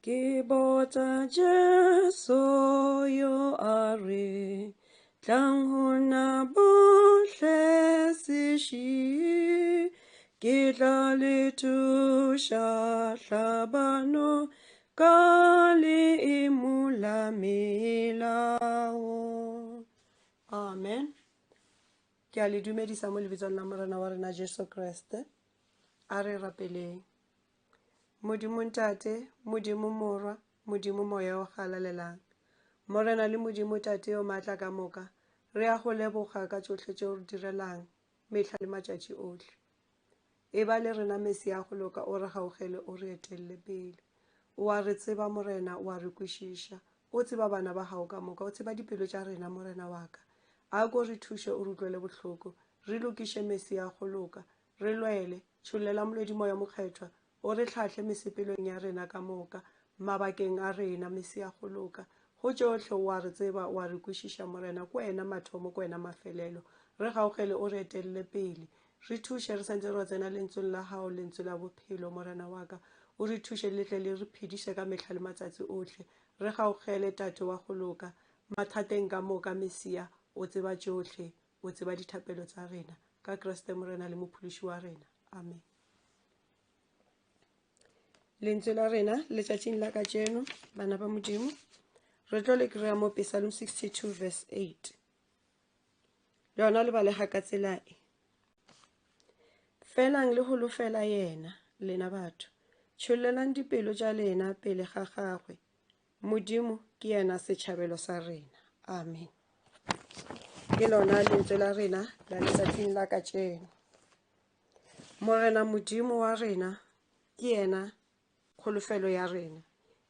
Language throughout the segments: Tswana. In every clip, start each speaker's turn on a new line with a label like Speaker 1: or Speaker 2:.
Speaker 1: Ke botsa Jesu yo a re tlang hona bohle seshi ke tla le thuša hlabano ka le imula melao. Amen. Ke a le dumedisa mo lebitsong la morena wa rena Jesu Kriste. A re rapeleng. Modimo ntate, Modimo morwa, Modimo moya o galalelang. Morena le Modimo tate o matla ka moka, re a go leboga ka tsotlhe tšeo re direlang mehla le matšatši ohle. E ba le rena Mesi a go loka o re gaogele o re etelele pele. O a re tseba morena, o a re kwešiša, o tseba bana ba gago ka moka, o tseba dipelo tša rena morena wa ka. A ko re thuše o re utlwele bohloko, re lokiše Mesi a go loka, re lwele, tšholela molodi moya mokgethwa, o re tlhahle mesepelong ya rena ka moka, mabakeng a rena Mesi a go loka. Go tšohle o a re tseba, o a re kwešiša morena, ko wena mathomo, ko wena mafelelo, re gaogele o re etelele pele. Re thuše re santse re tsena lentsweng la gago, lentswe la bophelo morena wa ka, o re thuše letle le re phediše ka mehla le matsatsi ohle. Re gaogele tate wa go loka, mathateng ka moka Mesia, o tseba tšohle, o tseba dithapelo tša rena, ka Kriste morena le mophološi wa rena. Amen. Lentswe la rena letšatšing la ka tšeno, bana ba Modimo, re tlo le kry-a mo Psalm 62 verse 8. Lona le balega ka tsela e. Felang le holofela yena, lena batho, tšholelang dipelo tša lena pele ga gagwe. Modimo ke yena setšhabelo sa rena. Amen. Ke lona lentswe la rena la letšatšing la ka tšeno. Morena Modimo wa rena ke yena kholofelo ya rena,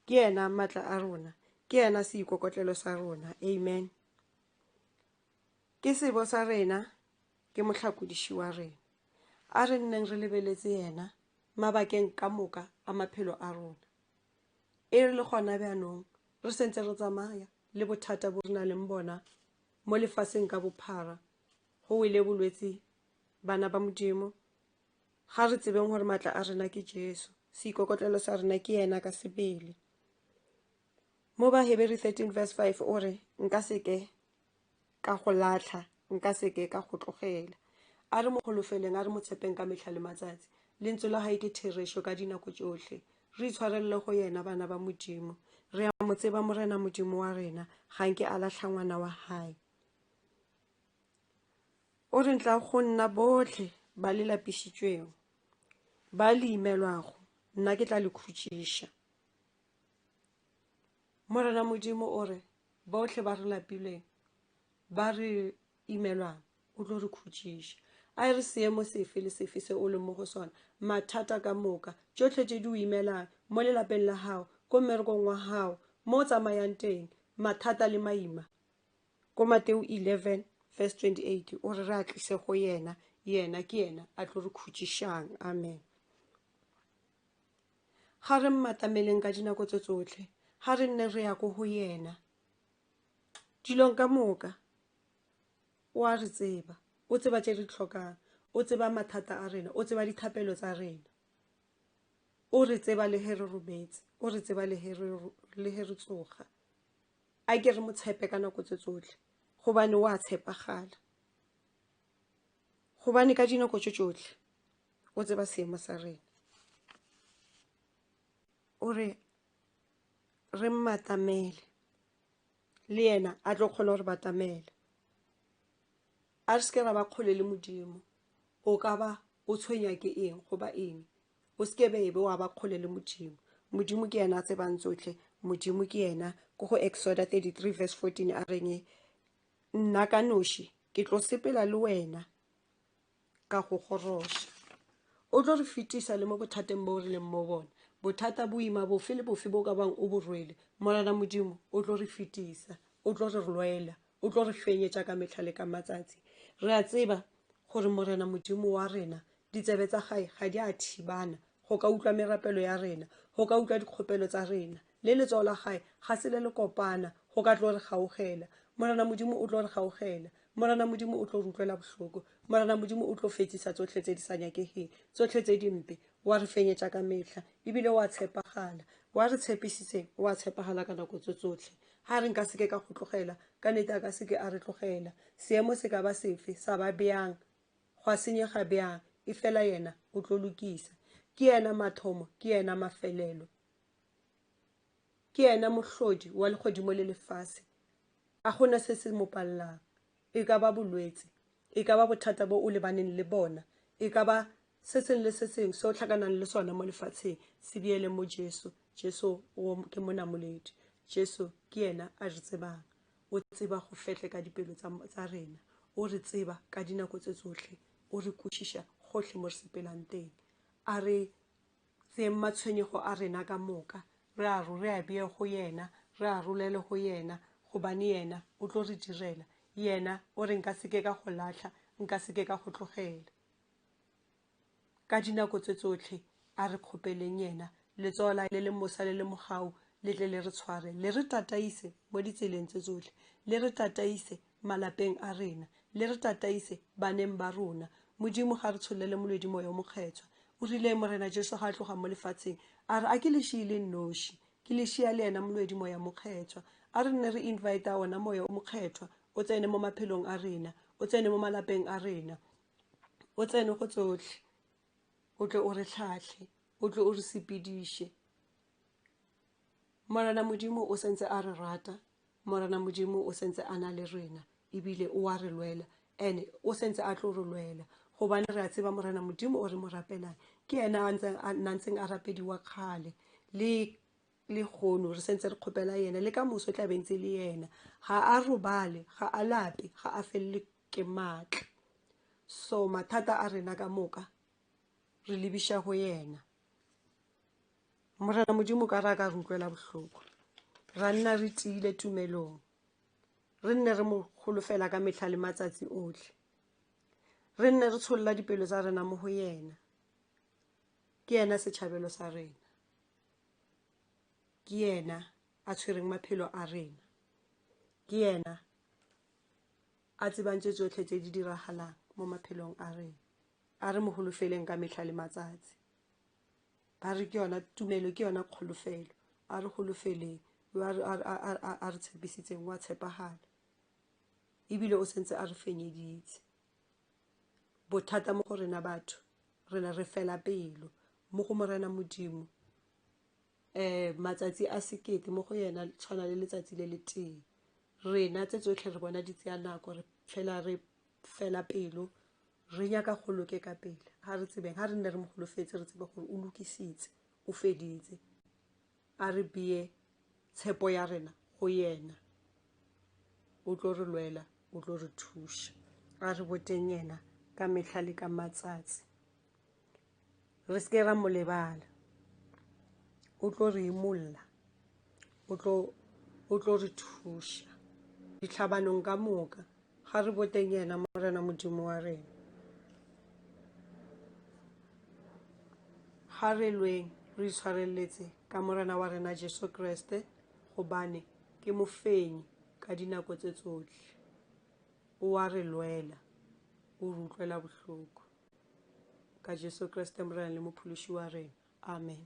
Speaker 1: ke yena matla a rona, ke yena seikokotlelo sa rona. Amen. Ke sebo sa rena, ke mohlakodiši wa rena. A re nneng re lebeletse yena mabakeng ka moka a maphelo a rona. E re le gona bjanong re sentse re tsamaya le bothata bo re na leng bona mo lefaseng ka bophara, go wele bolwetse bana ba Modimo, ga re tsebeng gore matla a rena ke Jesu, seikokotlelo sa rena ke yena ka sebele. Mo ba Hebrew 13 verse 5 o re nka seke ka go latlha, nka seke ka go tlogela. A re mo golofeleng, a re mo tshepeng ka mehla le matsatsi, lentswe la gae ke therešo ka dinako tšohle. Re itshwarelele go yena bana ba Modimo, re a mo tseba morena Modimo wa rena, ga nke a latlha ngwana wa hae. O re ntla go nna botlhe ba le lapišitšwego, ba le imelwago, nna ke tla le khutšiša. Morena Modimo o re botlhe ba re lapileng, ba re imelwang, o tlo re khutšiša. A re seemo sefe le sefe se o leng mo go sona, mathata ka moka, tšohle tše di o imelang mo lelapeng la gago, ko mmerekong wa gago, mo o tsamayang teng, mathata le maima. Ko Mateo 11 verse 28 o re a tlise go yena, yena ke yena a tlo re khutšišang. Amen. Ga re mmatameleng ka dinako tse tsotlhe, ga re nne re ya ko go yena dilong ka moka, o a re tseba, o tseba tše re tlhokang, o tseba mathata a rena, o tseba dithapelo tša rena, o re tseba le he re robetse, o re tseba le he re tsoga. A ke re mo tshepe ka nako tse tsotlhe, gobane o a tshepagala, gobane ka dinako tše tšohle o tseba seemo sa rena. O re re mmatamele, le yena a tlo kgona gore batamele. A re seke ra ba kgole le Modimo, o ka ba o tshwenya ke eng goba eng, o seke bebe wa ba kgole le Modimo. Modimo ke yena a tsebang tsotlhe, Modimo ke yena. Ko go Exodus 33 verse 14 a reng nna ka noši ke tlo sepela le wena ka go goroša. O tlo re fetisa le mo bothateng bo re leng mo bona, bothata boima bofe le bofe bo ka bang o bo rwele, morena Modimo o tlo re fetisa, o tlo re lwela, o tlo re fenyetša ka mehla le ka matsatsi. Re a tseba gore morena Modimo wa rena ditsebe tša gae ga di a thibana go ka utlwa merapelo ya rena, go ka utlwa dikgopelo tša rena, le letsogo la gae ga se le le kopana go ka tlo re gaogela. Morena Modimo o tlo re gaogela, morena Modimo o tlo re utlwela bohloko, morena Modimo o tlo fetisa tsohle tse di sa nyakegeng, tsohle tse dimpe wa re fenyetša ka mehla ebile wa tshepagala wa re tshepisitseng wa tshepagala ka nako tse tsotlhe ha re nka seke ka go tlogela ka nnete a ka seke a re tlogela seemo se ka ba sefe sa ba bjang go a senyega bjang e fela yena o tlo lokisa ke yena mathomo ke yena mafelelo ke yena mohlodi wa legodimo le lefase a gona se se mo pallang e ka ba bolwetse e ka ba bothata bo o lebaneng le bona e ka ba se seng le se seng se o tlhakanang le sona mo lefatsheng se biele mo Jesu ke monamoledi Jesu ke yena a re tsebang o tseba go fetle ka dipelo tsa rena o re tseba ka dinako tse tsotlhe o re kwešiša gohle mo re sepelang teng a re tseng matshwenyego a rena ka moka re a beye go yena re a rolele go yena gobane yena o tlo re direla yena o re nka seke ka go lahla nka seke ka go tlogela ka dinako tse tsotlhe a re kgopeleng yena letsogo la le mosa le le mogau le tle le re tshware le re tataise mo ditseleng tse tsotlhe le re tataise malapeng a rena le re tataise baneng ba rona modimo ga re tsholele molwedi moya o mokgethwa o rile morena Jesu ga a tloga mo lefatsheng a re a ke le šiile nnoši ke le šia le yena molwedi moya mokgethwa a re nne re invite ona moya o mokgethwa o tsene mo maphelong a rena o tsene mo malapeng a rena o tsene go tsotlhe o tle o re tlhatlhe o tle o re sepediše morena modimo o sentse a re rata morena modimo o sentse a na le rena ebile o a re lwela ene o sentse a tlo re lwela gobane re a tseba morena modimo o re mo rapelang ke yena a ntseng a rapediwa kgale le kgono re sentse re kgopela yena le ka moso tla bentse le yena ga a robale ga a lape ga a felele ke maatla so mathata a rena ka moka re lebiša go yena morena modimo ka ra ka re utlwela bohloko ra nna re tiile tumelong re nne re mo golofela ka mehla le matsatsi otlhe re nne re tsholla dipelo tsa rena mo go yena ke yena setšhabelo sa rena ke yena a tshwereng maphelo a rena ke yena a tsebantse tsotlhe tse di diragalang mo maphelong a rena a re mo golofeleng ka mehla le matsatsi ba re ke yona tumelo ke yona kgolofelo a re golofeleng a re tshepisitseng wa tshepagala ebile o sentse a re fenyeditse bothata mo go rena batho rena re fela pelo mo go morena modimo matsatsi a sekete mo go yena tshwana le letsatsi le le teng rena tse tsotlhe re bona di tsaya nako re fela re fela pelo re nyaka go loke ka pele ga re tsebeng ga re nne re mo golofetse re tsebe gore o lokisitse o feditse a re beye tshepo ya rena go yena o tlo re lwela o tlo re thuša a re boteng yena ka mehla le ka matsatsi re seke ra mo lebala o tlo re imolla o tlo re thuša ditlhabanong ka moka ga re boteng yena morena modimo wa rena ga re lweng re itshwareletse ka morena wa rena Jesu Kriste gobane ke mofenyi ka dinako tse tsotlhe o a re lwela o re utlwela bohloko ka Jesu Kriste morena le mophološi wa rena amen